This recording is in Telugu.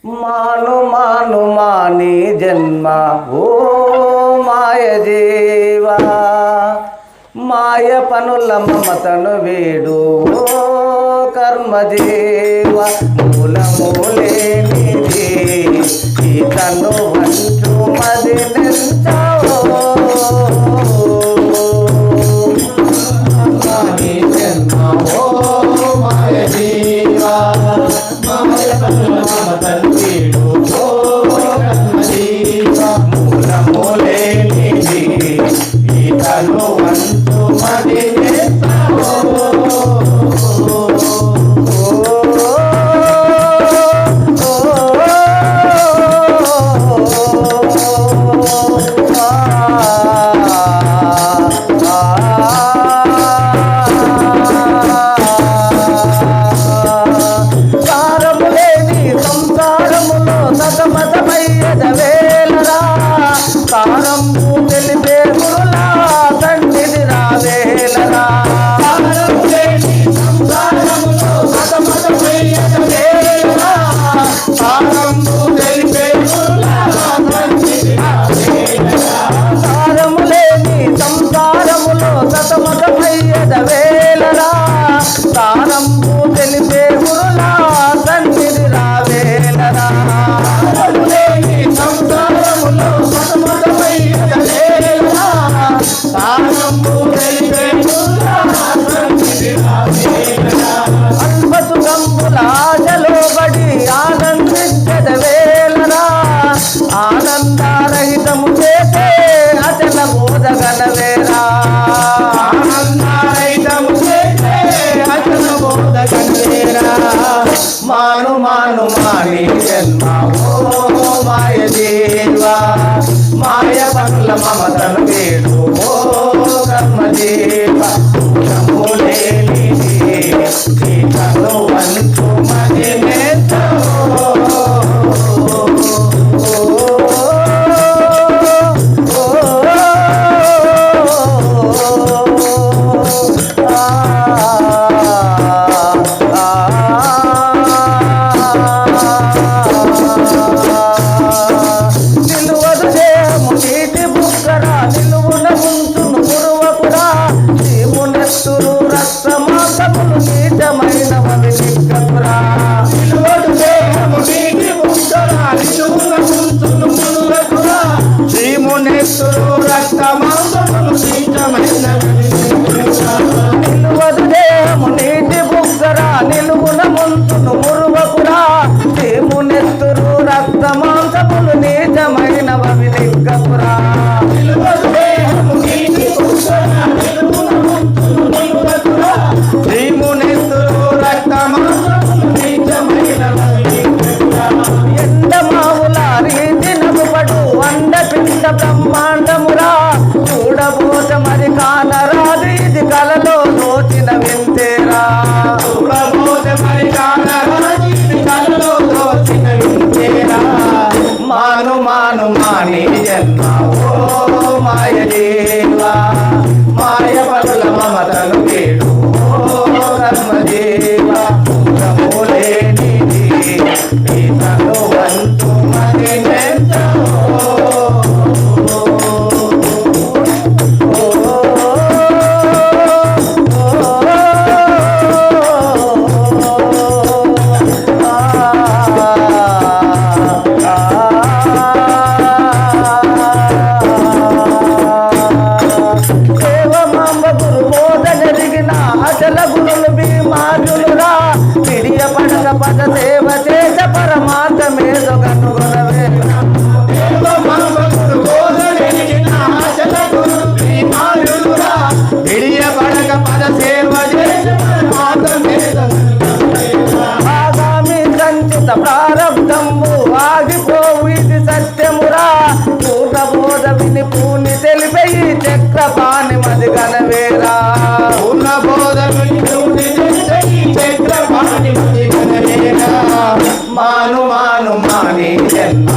మాను మాను మాని జన్మ ఓ మాయ జీవా, మాయ పనుల మమతను వీడు ఓ కర్మ జీవ. మూలమూలేనిది ఈతను వంచు మది నించవో, మాని జన్మ ఓ మాయ జీవా, మాయ పనుల మమతను వీడు ఓ కర్మ జీవ. మూలమూలేనిది ఈతను వంచు మది నించవో. తారంబు తెలిపే గురులా తండ్రిని రావేలరా, తారములేని సంసారములో సతమతమయ్యద వేలరా. తారంబు తెలిపే గురులా తండ్రిని రావేలరా, అల్పసు గంపుల ఆశలో బడి ఆనందించద వేలరా. ఆనందరహితము చేసే అచల బోధగనవేరా, ఆనందరహితము చేసే అచల బోధగనవేరా. మాను మాను మాని జన్మ ఓ మాయ జీవా, మాయ పనుల మమతను వీడు ఓ కర్మ జీవ. మూలమూలేనిది ఈతను వంచు మది నించవో. నిలువదు దేము నీటి బుక్కరా, నిలువున ముంచును గురువకురా. జీవునెత్తురు రక్తమాసములు నీచమైనవని నిక్కకురా. నిలువదు దేము నీటి బుక్కరా, నిలువున ముంచును గురువకురా. జీవునెత్తురు రక్తమాసములు నీచమైనవని నిక్కకురా. నిలువదు దేము నీటి బుక్కరా, నిలువున ముంచును గురువకురా. జీవునెత్తురు రక్తమాంసములు నీచమైనవని నిక్కకురా. నిలువదు దేము నీటి బుక్కరా, నిలువున ముంచును గురువకురా. జీవునెత్తురు రక్తమాంసములు నీచమైనవని నిక్కకురా. ఎండమావుల రీతి నగుపడు అండపిండ బ్రహ్మాండమురా. చూడబోత మరి కానరాదు ఇది కలలో దోచిన వింతేరా, చూడబోత మరి కానరాదు ఇది కలలో దోచిన వింతేరా. మాను మాను మాని జన్మ ఓ మాయ జీవా, మాయ పనుల మమతను వీడు ఓ కర్మ జీవ. మూలమూలేనిది ఈతను వంచు మది నించవో. అచల గురులు భీమాజులురా, పిడియ పడక పద సేవ చేస పరమాత్మే దొగనుగుణవే. పిడియ పడక పద సేవ చేస పరమాత్మే ఆగామి సంచిత ప్రారబ్ధము ఆగిపోవు ఇది సత్యమురా. పూర్ణబోధ విని పూని తెలిపే ఈ చక్రపాణి మది గనవేరా, పూర్ణబోధ విని పూని తెలిపే ఈ చక్రపాణి మది గనవేరా. మాను మాను మాని జన్మ